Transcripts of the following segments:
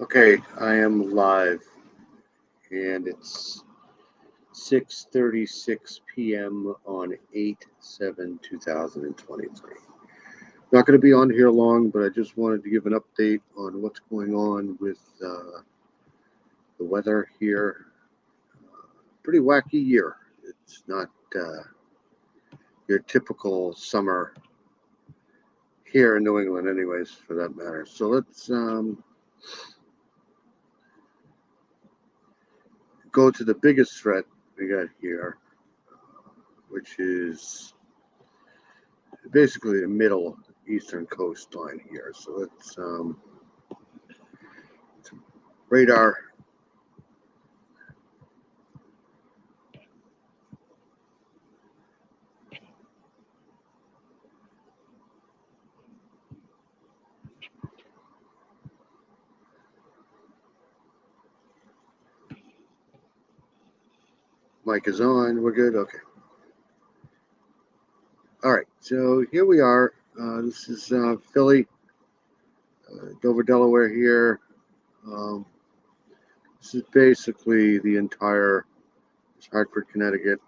Okay, I am live, and it's 6:36 p.m. on 8/7/2023. Not going to be on here long, but I just wanted to give an update on what's going on with the weather here. Pretty wacky year. It's not your typical summer here in New England, anyways, for that matter. So let's go to the biggest threat we got here, which is basically the middle eastern coastline here. So it's radar. Mic is on. We're good. Okay. All right. So here we are. This is Philly, Dover, Delaware here. Um, this is basically the entire Hartford, Connecticut.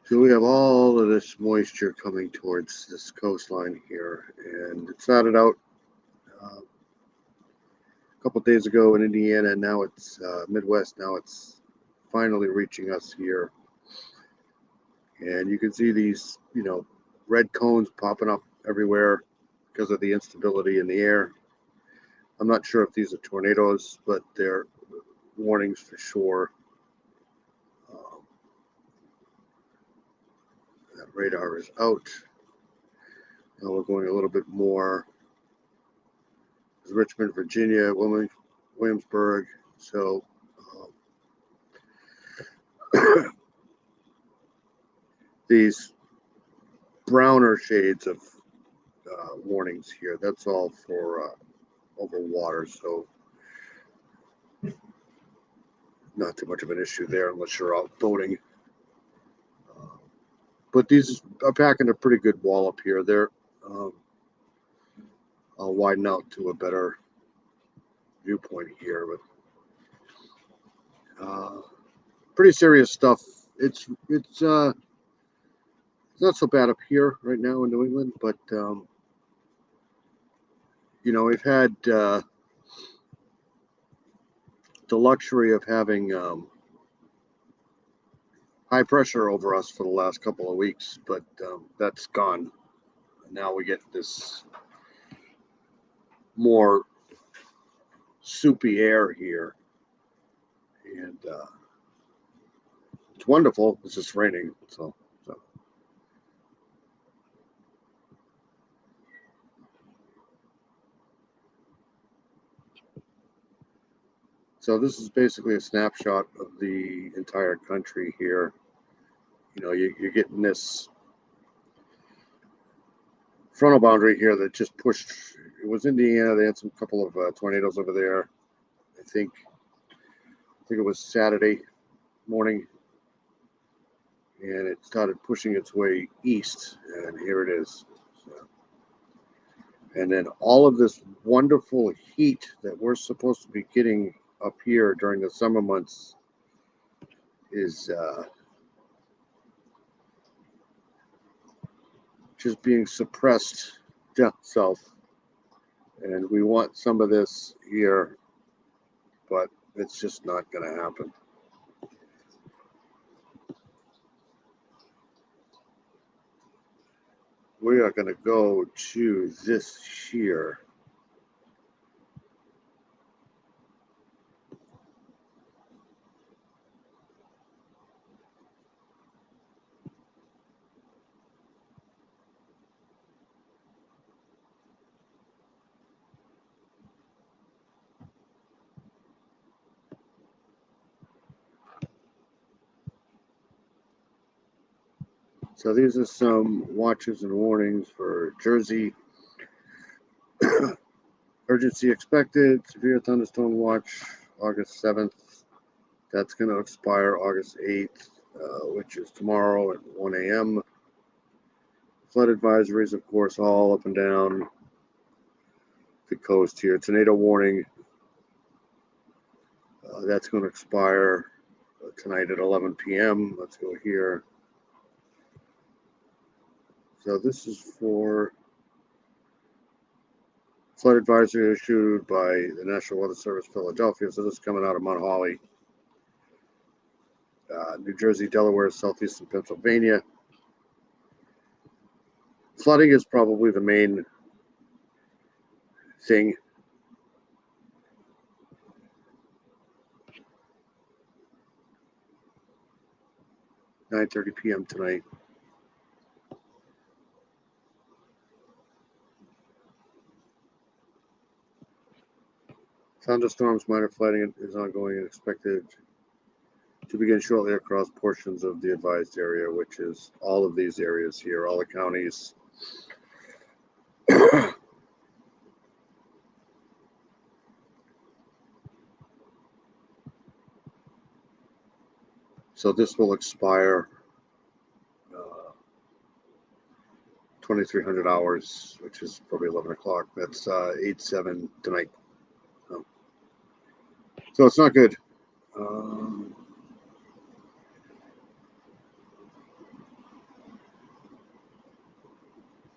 So we have all of this moisture coming towards this coastline here, and it started out a couple days ago in Indiana. Now it's Midwest. Now it's finally reaching us here, and you can see these, red cones popping up everywhere because of the instability in the air. I'm not sure if these are tornadoes, but they're warnings for sure. Um, that radar is out. Now we're going a little bit more. Richmond, Virginia, Williamsburg. So these browner shades of warnings here. That's all for over water. So not too much of an issue there unless you're out boating. But these are packing a pretty good wall up here. Um, I'll widen out to a better viewpoint here, but pretty serious stuff. It's not so bad up here right now in New England, but we've had the luxury of having high pressure over us for the last couple of weeks, but that's gone. Now we get this more soupy air here, and it's wonderful. It's just raining, so this is basically a snapshot of the entire country here. You're getting this frontal boundary here that just pushed. It was Indiana. They had some couple of tornadoes over there. I think it was Saturday morning, and it started pushing its way east, and here it is. So, and then all of this wonderful heat that we're supposed to be getting up here during the summer months is just being suppressed down south. And we want some of this here, but it's just not going to happen. We are going to go to this here. So these are some watches and warnings for Jersey. Urgency expected, severe thunderstorm watch, August 7th. That's going to expire August 8th, which is tomorrow at 1 a.m. Flood advisories, of course, all up and down. the coast here. Tornado warning. That's going to expire tonight at 11 p.m. Let's go here. So this is for flood advisory issued by the National Weather Service, Philadelphia. So this is coming out of Mount Holly, New Jersey, Delaware, southeastern Pennsylvania. Flooding is probably the main thing. (9:30 p.m. tonight). Thunderstorms, minor flooding is ongoing and expected to begin shortly across portions of the advised area, which is all of these areas here, all the counties. So this will expire 2,300 hours, which is probably 11 o'clock. That's 8/7 tonight. So it's not good.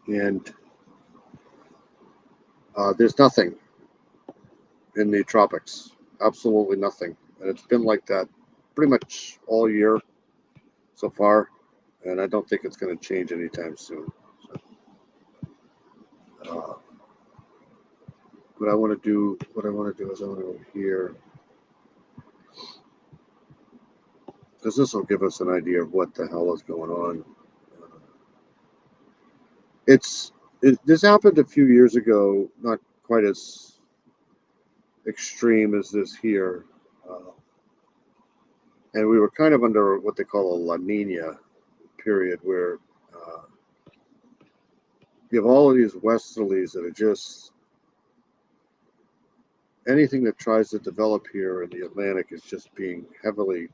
And there's nothing in the tropics, absolutely nothing. And it's been like that pretty much all year so far. And I don't think it's going to change anytime soon. So, what I want to do is I want to go here, because this will give us an idea of what the hell is going on. This happened a few years ago, not quite as extreme as this here, and we were kind of under what they call a La Nina period, where you have all of these westerlies that are just, anything that tries to develop here in the Atlantic is just being heavily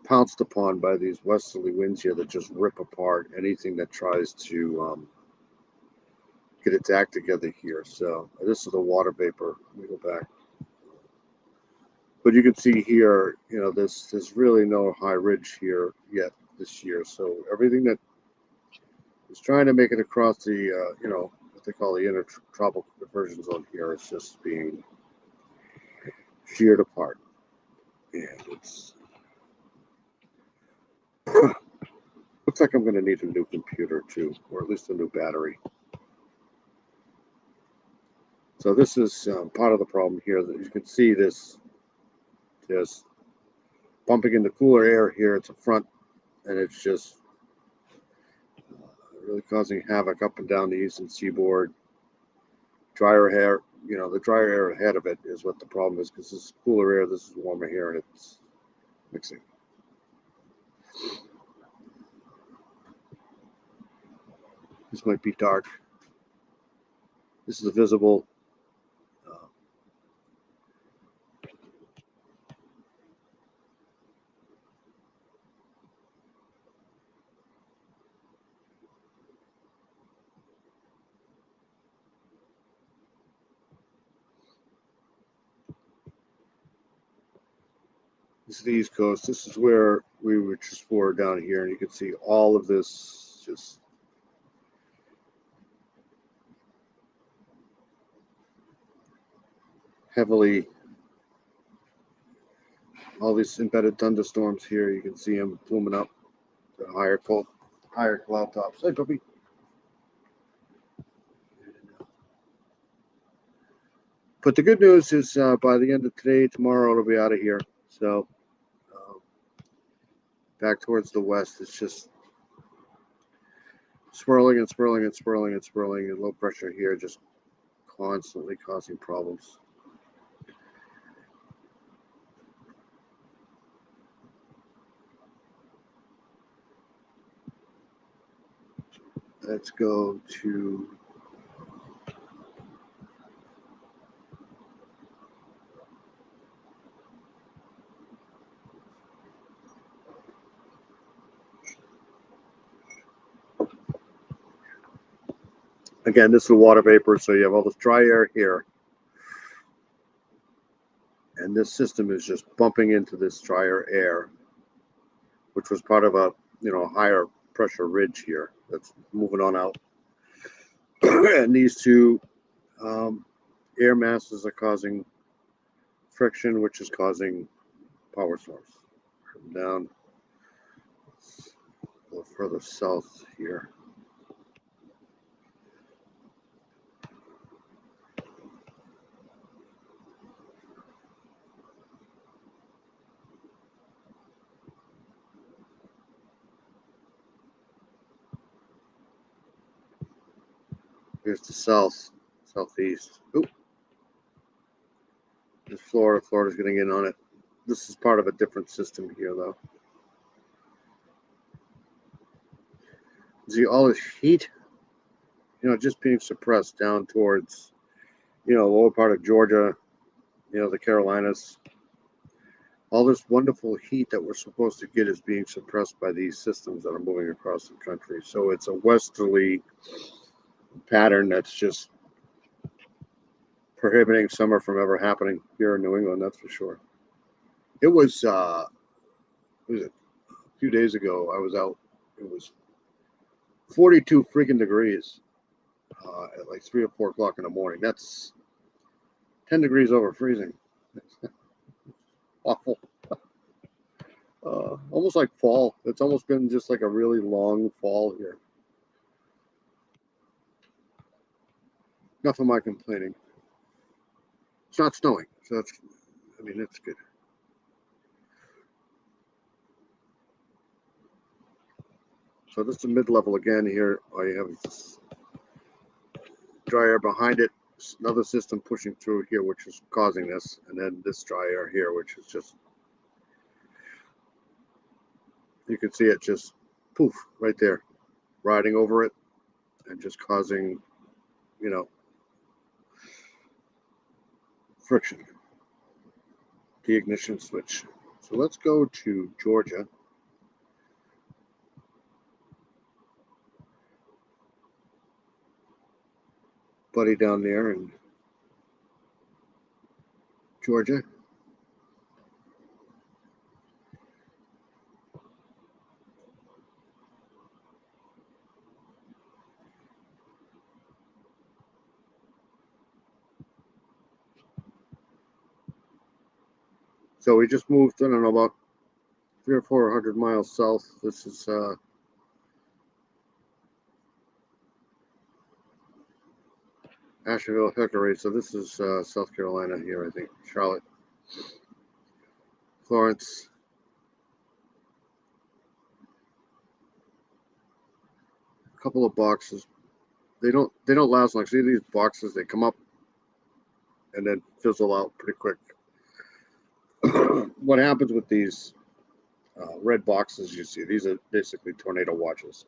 pounced upon by these westerly winds here that just rip apart anything that tries to get its act together here. So this is the water vapor. Let me go back. But you can see here, there's really no high ridge here yet this year. So everything that is trying to make it across the, what they call the intertropical conversion zone here is just being sheared apart. And it's looks like I'm going to need a new computer too, or at least a new battery. So this is part of the problem here. That you can see this just bumping into cooler air here. It's a front, and it's just really causing havoc up and down the eastern seaboard. Drier air, the drier air ahead of it is what the problem is, because this is cooler air, this is warmer air, and it's mixing. This might be dark. This is a visible. This is the East Coast. This is where we were just down here, and you can see all of this just heavily, all these embedded thunderstorms here. You can see them booming up to higher cloud tops. Hey, puppy. But the good news is by the end of today, tomorrow, it'll be out of here. So back towards the west, it's just swirling and swirling and swirling and swirling, and low pressure here just constantly causing problems. Let's go to Again, this is water vapor, so you have all this dry air here. And this system is just bumping into this drier air, which was part of a higher pressure ridge here that's moving on out. And these two air masses are causing friction, which is causing power source. Down a little further south here. Here's the southeast. Oop. This Florida. Florida's getting in on it. This is part of a different system here, though. See all this heat, just being suppressed down towards, lower part of Georgia, the Carolinas. All this wonderful heat that we're supposed to get is being suppressed by these systems that are moving across the country. So it's a westerly pattern that's just prohibiting summer from ever happening here in New England, that's for sure. It was, a few days ago, I was out. It was 42 freaking degrees at like 3 or 4 o'clock in the morning. That's 10 degrees over freezing. Awful. Almost like fall. It's almost been just like a really long fall here. Enough of my complaining. It's not snowing, so that's good. So this is mid-level again here. All you have is this dry air behind it. Another system pushing through here, which is causing this, and then this dry air here, which is just, you can see it just poof right there, riding over it and just causing, friction. The ignition switch. So let's go to Georgia. Buddy down there in Georgia. So we just moved, I don't know, about 300 or 400 miles south. This is Asheville, Hickory. So this is South Carolina here, I think. Charlotte, Florence. A couple of boxes. They don't last long. See these boxes? They come up and then fizzle out pretty quick. What happens with these red boxes you see? These are basically tornado watches.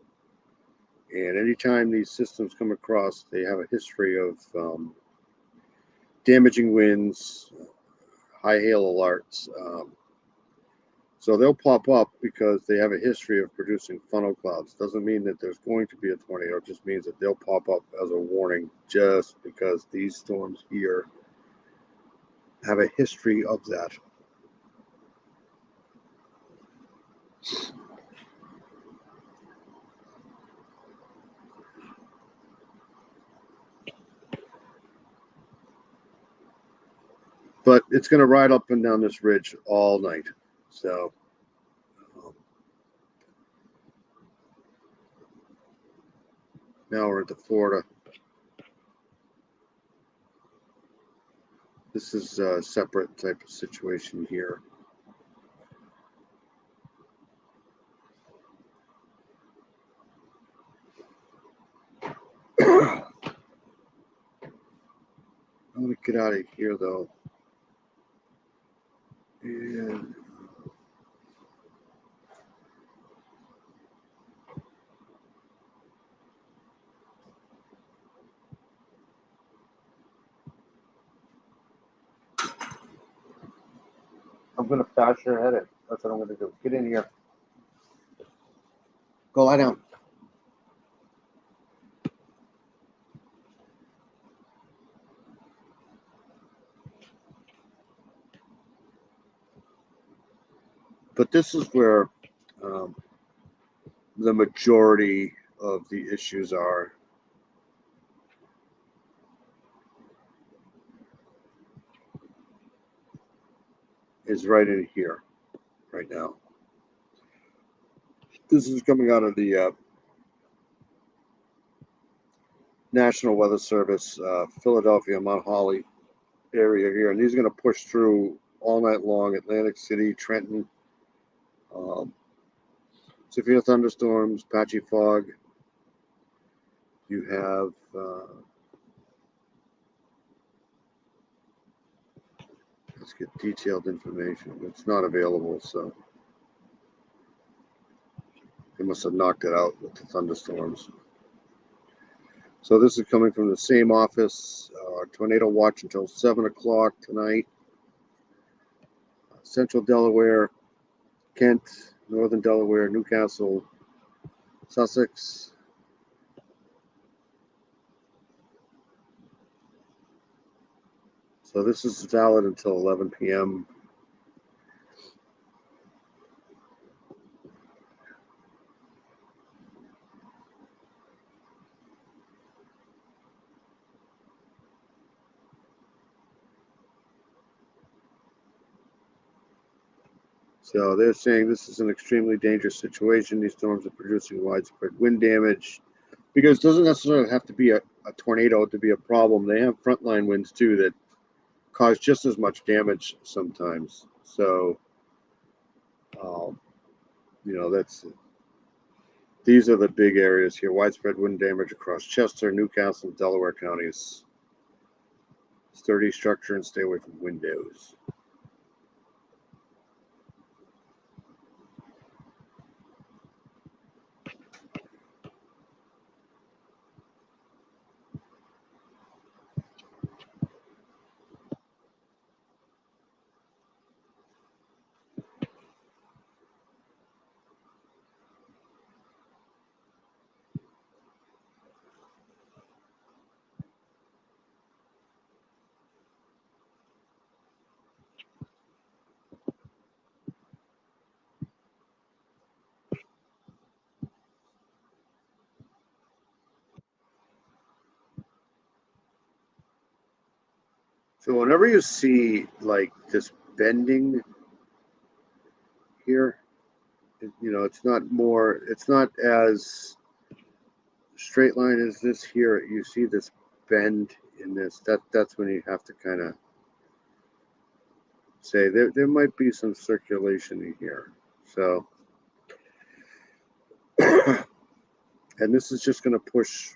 And anytime these systems come across, they have a history of damaging winds, high hail alerts. So they'll pop up because they have a history of producing funnel clouds. Doesn't mean that there's going to be a tornado. It just means that they'll pop up as a warning just because these storms here have a history of that. But it's going to ride up and down this ridge all night. So now we're into Florida. This is a separate type of situation here. I'm going to get out of here though. And I'm going to bash your head in. That's what I'm going to do. Get in here. Go lie down. But this is where the majority of the issues are. Is right in here, right now. This is coming out of the National Weather Service, Philadelphia, Mount Holly area here, and these are going to push through all night long. Atlantic City, Trenton, severe thunderstorms, patchy fog. You have let's get detailed information. It's not available, so they must have knocked it out with the thunderstorms. So this is coming from the same office. Tornado watch until 7 o'clock tonight. Central Delaware, Kent, Northern Delaware, Newcastle, Sussex. So this is valid until 11 p.m. So they're saying this is an extremely dangerous situation. These storms are producing widespread wind damage, because it doesn't necessarily have to be a tornado to be a problem. They have frontline winds too that cause just as much damage sometimes. So, these are the big areas here. Widespread wind damage across Chester, Newcastle, Delaware counties. Sturdy structure and stay away from windows. So whenever you see like this bending here, it's not as straight line as this here. You see this bend in this, that's when you have to kind of say there might be some circulation in here. So, and this is just going to push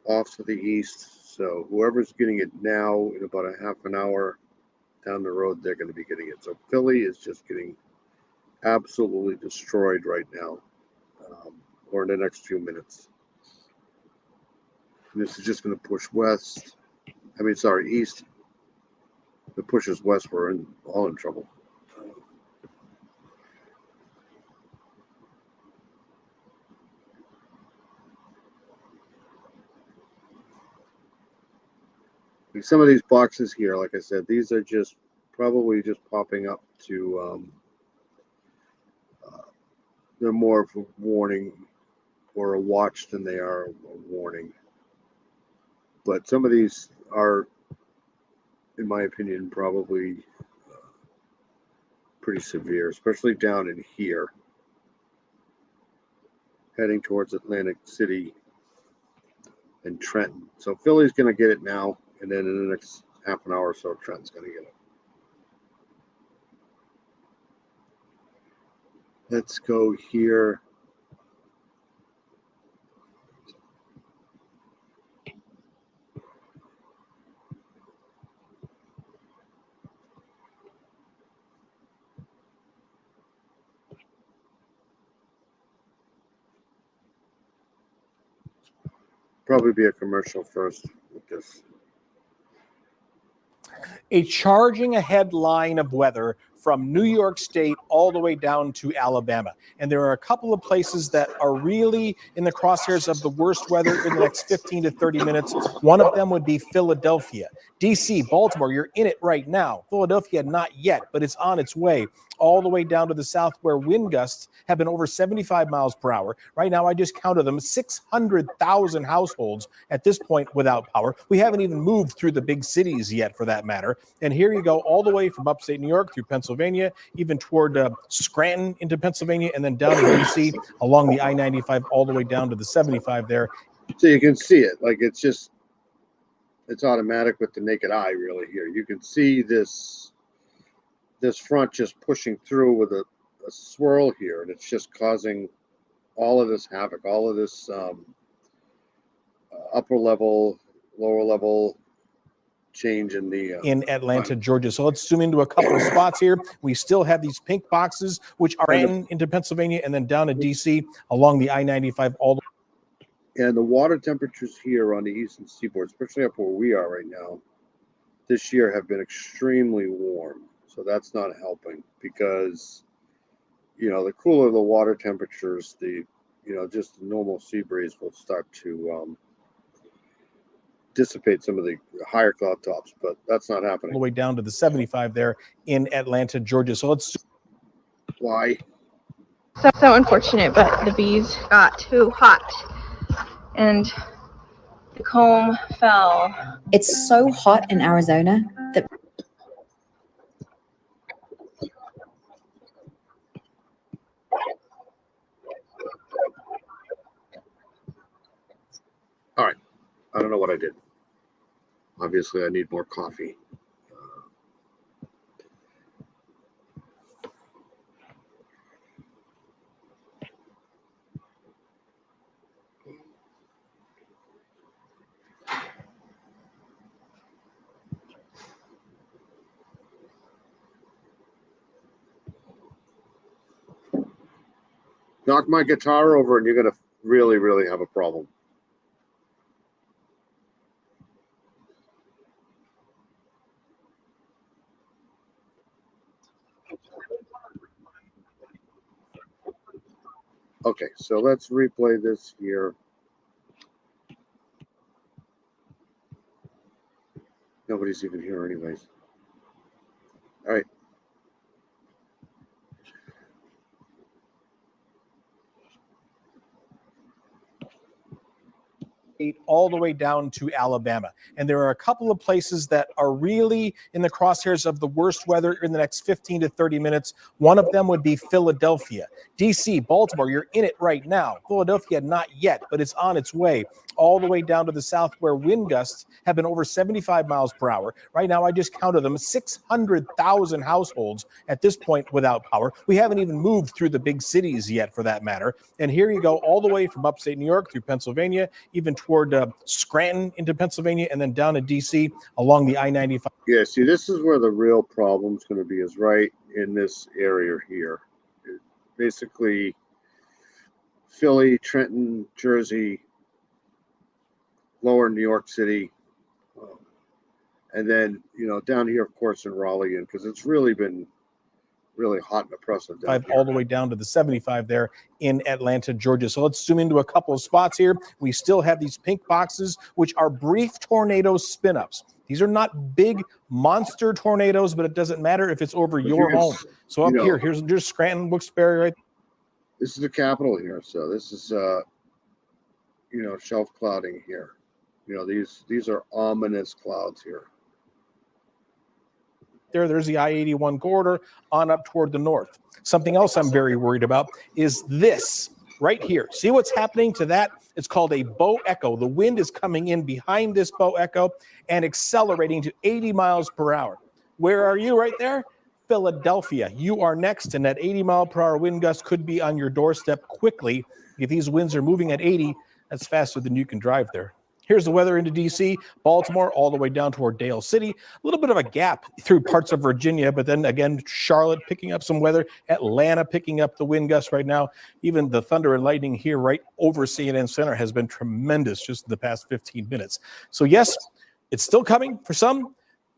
off to the east. So whoever's getting it now, in about a half an hour down the road, they're going to be getting it. So Philly is just getting absolutely destroyed right now, or in the next few minutes. And this is just going to push west. East. If it pushes west, we're all in trouble. Some of these boxes here, like I said, these are just probably just popping up to, they're more of a warning or a watch than they are a warning. But some of these are, in my opinion, probably pretty severe, especially down in here, heading towards Atlantic City and Trenton. So Philly's going to get it now, and then in the next half an hour or so, Trenton's going to get it. Let's go here. Probably be a commercial first with this. A charging ahead line of weather from New York State all the way down to Alabama. And there are a couple of places that are really in the crosshairs of the worst weather in the next 15 to 30 minutes. One of them would be Philadelphia. DC, Baltimore, you're in it right now. Philadelphia, not yet, but it's on its way. all the way down to the south where wind gusts have been over 75 miles per hour. Right now, I just counted them, 600,000 households at this point without power. We haven't even moved through the big cities yet, for that matter. And here you go all the way from upstate New York through Pennsylvania, even toward Scranton into Pennsylvania, and then down to D.C. along the I-95 all the way down to the 75 there. So you can see it. Like, it's automatic with the naked eye, really. Here you can see this front just pushing through with a swirl here, and it's just causing all of this havoc, all of this upper level, lower level change in the in Atlanta, Georgia. So let's zoom into a couple of spots here. We still have these pink boxes, which are into Pennsylvania and then down to DC along the I-95 all the And the water temperatures here on the eastern seaboard, especially up where we are right now, this year have been extremely warm. So that's not helping because, the cooler the water temperatures, just the normal sea breeze will start to dissipate some of the higher cloud tops, but that's not happening. way down to the 75 there in Atlanta, Georgia. So let's. Why? So unfortunate, but the bees got too hot and the comb fell. It's so hot in Arizona that All right. I don't know what I did. Obviously, I need more coffee. Knock my guitar over and you're going to really, really have a problem. Okay, so let's replay this here. Nobody's even here anyways. All right. All the way down to Alabama. And there are a couple of places that are really in the crosshairs of the worst weather in the next 15 to 30 minutes. One of them would be Philadelphia. DC, Baltimore, you're in it right now. Philadelphia, not yet, but it's on its way. All the way down to the south where wind gusts have been over 75 miles per hour. Right now, I just counted them, 600,000 households at this point without power. We haven't even moved through the big cities yet, for that matter. And here you go all the way from upstate New York through Pennsylvania, even toward Scranton into Pennsylvania, and then down to D.C. along the I-95. Yeah, see, this is where the real problem's going to be, is right in this area here. Basically, Philly, Trenton, Jersey, lower New York City, and then, down here, of course, in Raleigh, and because it's really been really hot and oppressive down here. All the way down to the 75 there in Atlanta, Georgia. So let's zoom into a couple of spots here. We still have these pink boxes, which are brief tornado spin-ups. These are not big monster tornadoes, but it doesn't matter if it's over your home. So up here, here's just Scranton, Wilkes-Barre, right? This is the capital here. So this is, shelf clouding here. These are ominous clouds here. There's the I-81 corridor on up toward the north. Something else I'm very worried about is this right here. See what's happening to that? It's called a bow echo. The wind is coming in behind this bow echo and accelerating to 80 miles per hour. Where are you right there? Philadelphia. You are next, and that 80-mile-per-hour wind gust could be on your doorstep quickly. If these winds are moving at 80, that's faster than you can drive there. Here's the weather into D.C., Baltimore, all the way down toward Dale City. A little bit of a gap through parts of Virginia, but then again, Charlotte picking up some weather. Atlanta picking up the wind gusts right now. Even the thunder and lightning here right over CNN Center has been tremendous just in the past 15 minutes. So yes, it's still coming for some.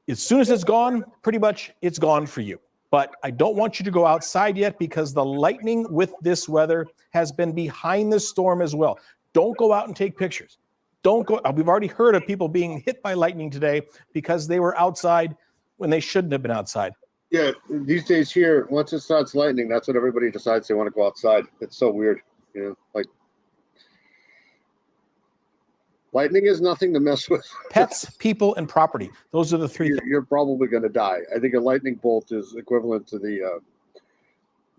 As soon as it's gone, pretty much it's gone for you. But I don't want you to go outside yet because the lightning with this weather has been behind the storm as well. Don't go out and take pictures. Don't go. We've already heard of people being hit by lightning today because they were outside when they shouldn't have been outside. Yeah, these days here, once it starts lightning, that's when everybody decides they want to go outside. It's so weird, like lightning is nothing to mess with. Pets, people, and property. Those are the three You're probably going to die. I think a lightning bolt is equivalent to the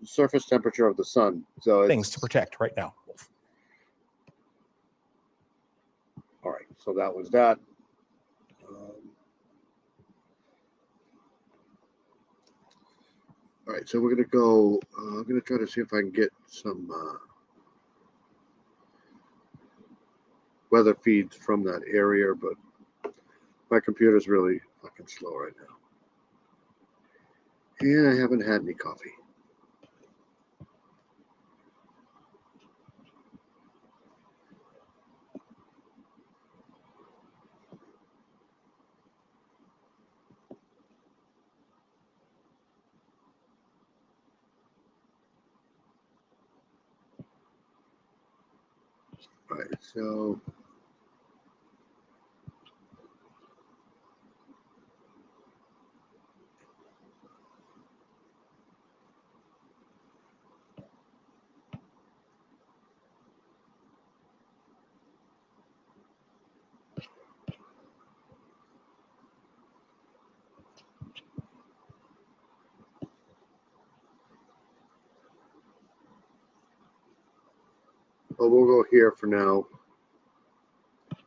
surface temperature of the sun. So things to protect right now. All right, so that was that. All right, so we're gonna go. I'm gonna try to see if I can get some weather feeds from that area, but my computer's really fucking slow right now, and I haven't had any coffee. All right, so we'll go here for now.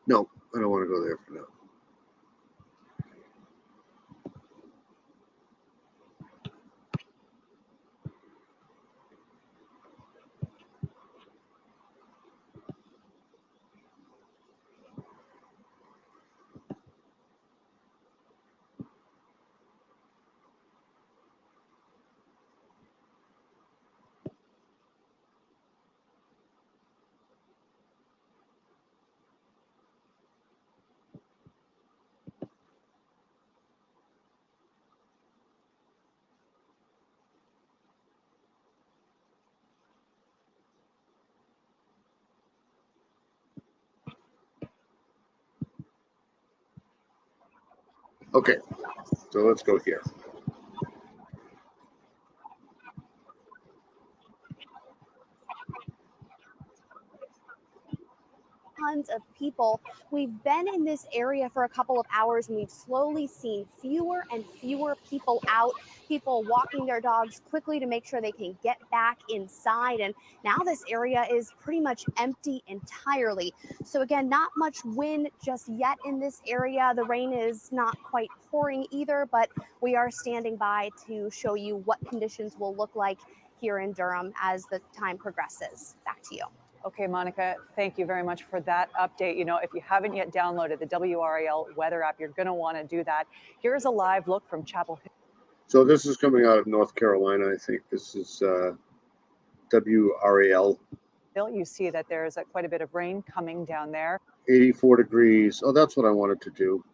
No, I don't want to go there for now. Okay, so let's go here. Tons of people. We've been in this area for a couple of hours and we've slowly seen fewer and fewer people out, people walking their dogs quickly to make sure they can get back inside. And now this area is pretty much empty entirely. So again, not much wind just yet in this area. The rain is not quite pouring either, but we are standing by to show you what conditions will look like here in Durham as the time progresses. Back to you. Okay, Monica, thank you very much for that update. You know, if you haven't yet downloaded the WRAL weather app, you're going to want to do that. Here's a live look from Chapel Hill. So this is coming out of North Carolina. I think this is WRAL. You see that there's quite a bit of rain coming down there. 84 degrees. Oh, that's what I wanted to do.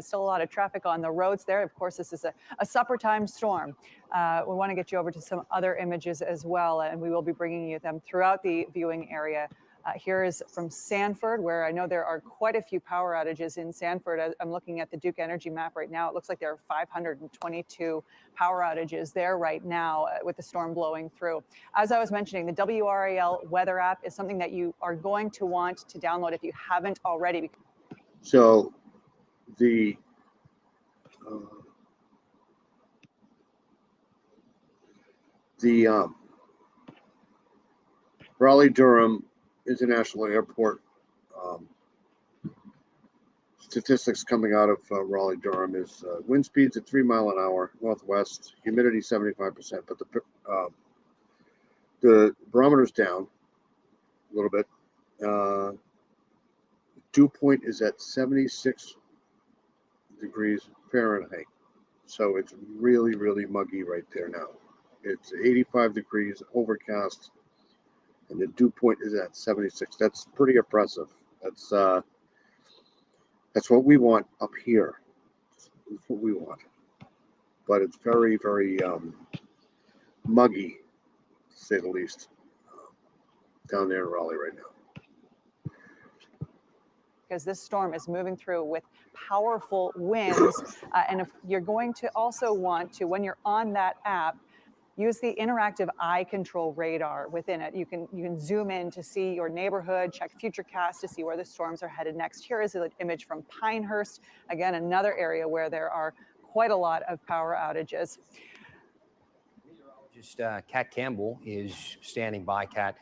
Still a lot of traffic on the roads there. Of course, this is a supper time storm. We want to get you over to some other images as well, and we will be bringing you them throughout the viewing area. Here is from Sanford, where I know there are quite a few power outages in Sanford. I'm looking at the Duke Energy map right now. It looks like there are 522 power outages there right now with the storm blowing through. As I was mentioning, the WRAL weather app is something that you are going to want to download if you haven't already. So the Raleigh-Durham International Airport statistics coming out of Raleigh-Durham is wind speeds at 3 miles an hour northwest, humidity 75%, but the barometer's down a little bit. Dew point is at 76 degrees Fahrenheit, so it's really, really muggy right there now. It's 85 degrees, overcast, and the dew point is at 76. That's pretty oppressive. That's what we want up here. That's what we want. But it's very, very muggy, to say the least, down there in Raleigh right now. because this storm is moving through with powerful winds. And if you're going to also want to, when you're on that app, use the interactive eye control radar within it. You can zoom in to see your neighborhood, check Futurecast to see where the storms are headed next. Here is an image from Pinehurst, again, another area where there are quite a lot of power outages. Just Kat Campbell is standing by. Kat,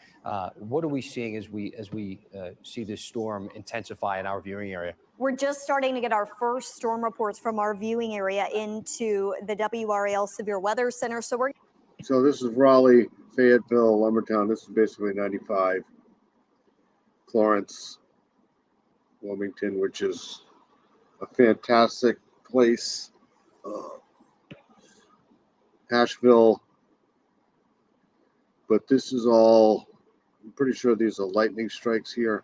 what are we seeing as we see this storm intensify in our viewing area? We're just starting to get our first storm reports from our viewing area into the WRAL Severe Weather Center. So this is Raleigh, Fayetteville, Lumbertown. This is basically 95. Florence, Wilmington, which is a fantastic place. Asheville. But this is all, I'm pretty sure these are lightning strikes here.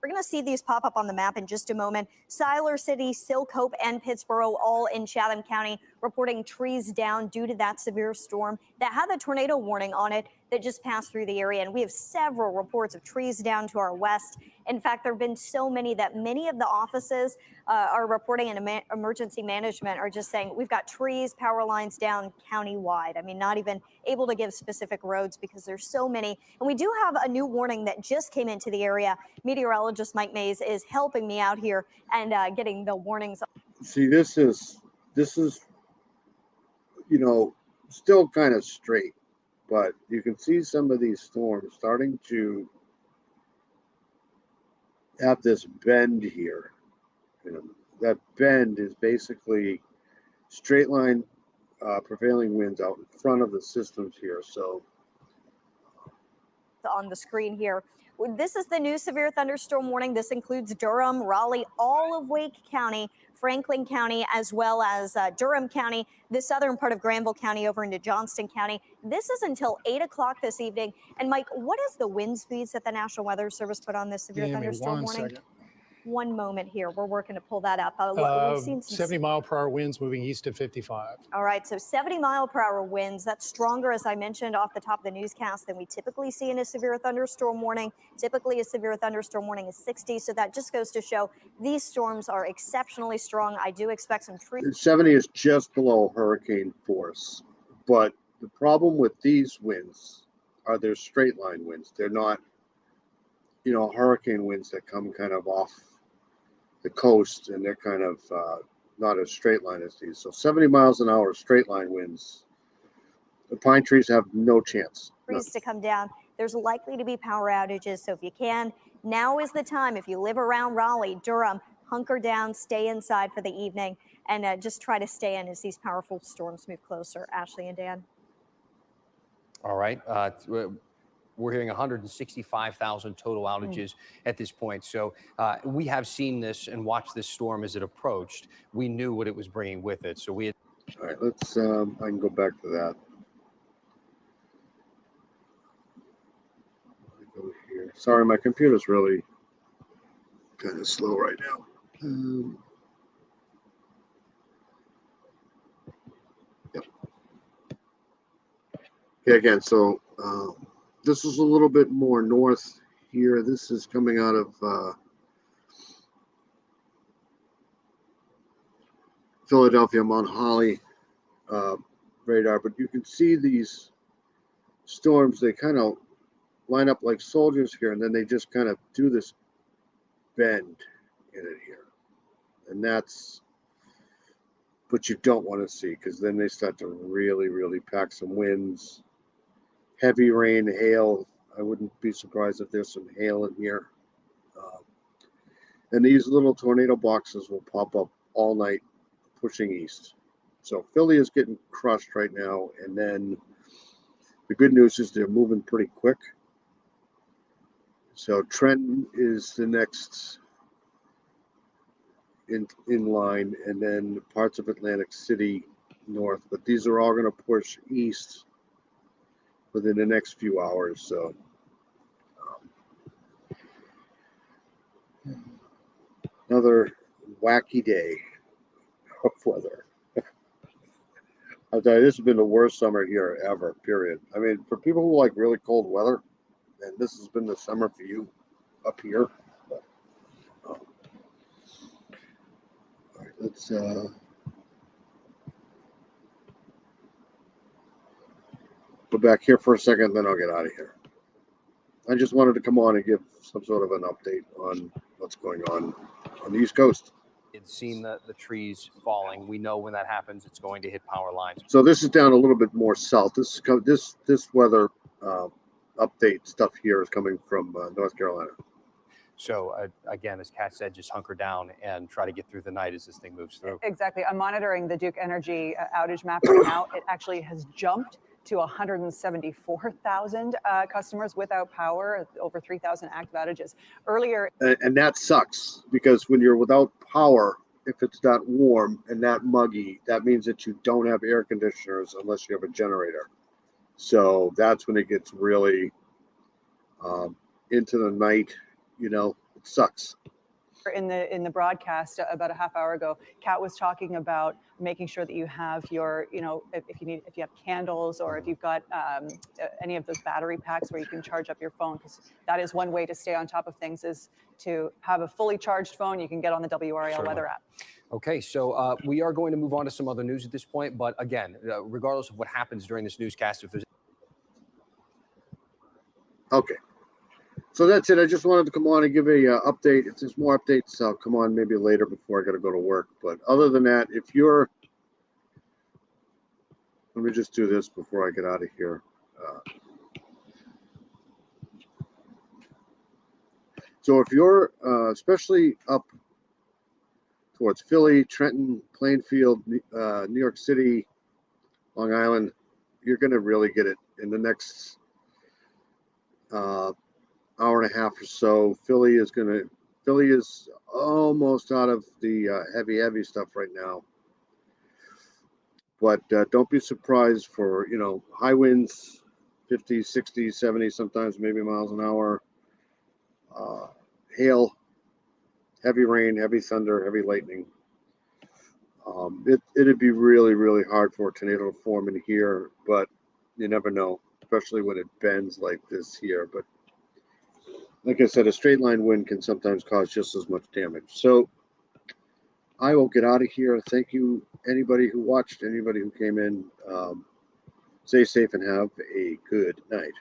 We're going to see these pop up on the map in just a moment. Siler City, Silcope, and Pittsboro, all in Chatham County, reporting trees down due to that severe storm that had the tornado warning on it that just passed through the area. And we have several reports of trees down to our west. In fact, there have been so many that many of the offices are reporting in emergency management are just saying we've got trees, power lines down countywide. I mean, not even able to give specific roads because there's so many. And we do have a new warning that just came into the area. Meteorologist Mike Mays is helping me out here and getting the warnings. See, this is, you know, still kind of straight, but you can see some of these storms starting to have this bend here. You know, that bend is basically straight line prevailing winds out in front of the systems here. So on the screen here, this is the new severe thunderstorm warning. This includes Durham, Raleigh, all of Wake County, Franklin County, as well as Durham County, the southern part of Granville County over into Johnston County. This is until 8 o'clock this evening. And Mike, what is the wind speeds that the National Weather Service put on this severe thunderstorm warning? Second. One moment here. We're working to pull that up. We've seen some 70-mile-per-hour winds moving east at 55. All right, so 70-mile-per-hour winds. That's stronger, as I mentioned off the top of the newscast, than we typically see in a severe thunderstorm warning. Typically, a severe thunderstorm warning is 60, so that just goes to show these storms are exceptionally strong. I do expect some trees. 70 is just below hurricane force, but the problem with these winds are they're straight line winds. They're not, you know, hurricane winds that come kind of off the coast, and they're kind of not as straight line as these. So 70 miles an hour straight line winds, the pine trees have no chance. Trees to come down. There's likely to be power outages, so if you can, now is the time. If you live around Raleigh, Durham, hunker down, stay inside for the evening, and just try to stay in as these powerful storms move closer. Ashley and Dan. All right. We're hearing 165,000 total outages at this point. So we have seen this and watched this storm as it approached. We knew what it was bringing with it. So we had. All right, let's, I can go back to that. Go here. Sorry, my computer's really kind of slow right now. Yep. Okay, again, so this is a little bit more north here. This is coming out of Philadelphia, Mount Holly radar, but you can see these storms, they kind of line up like soldiers here, and then they just kind of do this bend in it here. And that's what you don't want to see, because then they start to really, really pack some winds. Heavy rain, hail. I wouldn't be surprised if there's some hail in here. And these little tornado boxes will pop up all night, pushing east. So Philly is getting crushed right now. And then the good news is they're moving pretty quick. So Trenton is the next in line, and then parts of Atlantic City north. But these are all going to push east within the next few hours. So another wacky day of weather. I'll tell you, this has been the worst summer here ever, period. I mean, for people who like really cold weather, and this has been the summer for you up here. But, let's go back here for a second, then I'll get out of here. I just wanted to come on and give some sort of an update on what's going on the East Coast. It's seen the trees falling. We know when that happens, it's going to hit power lines. So this is down a little bit more south. This weather update stuff here is coming from North Carolina. So again, as Kat said, just hunker down and try to get through the night as this thing moves through. Exactly. I'm monitoring the Duke Energy outage map right now. It actually has jumped to 174,000 customers without power, over 3,000 active outages. Earlier, And that sucks because when you're without power, if it's not warm and not muggy, that means that you don't have air conditioners unless you have a generator. So that's when it gets really into the night. You know, it sucks. in the broadcast about a half hour ago, Kat was talking about making sure that you have your, you know, if you have candles or if you've got any of those battery packs where you can charge up your phone, because that is one way to stay on top of things, is to have a fully charged phone you can get on the WRAL weather app. Okay, so we are going to move on to some other news at this point, but again, regardless of what happens during this newscast, if there's Okay. So that's it. I just wanted to come on and give a update. If there's more updates, I'll come on maybe later before I got to go to work. But other than that, if you're, let me just do this before I get out of here. So if you're especially up towards Philly, Trenton, Plainfield, New York City, Long Island, you're going to really get it in the next hour and a half or so. Philly is almost out of the heavy stuff right now. But don't be surprised for, you know, high winds, 50, 60, 70, sometimes maybe miles an hour. Hail, heavy rain, heavy thunder, heavy lightning. It'd be really, really hard for a tornado to form in here, but you never know, especially when it bends like this here. But like I said, a straight line wind can sometimes cause just as much damage. So I will get out of here. Thank you, anybody who watched, anybody who came in. Stay safe and have a good night.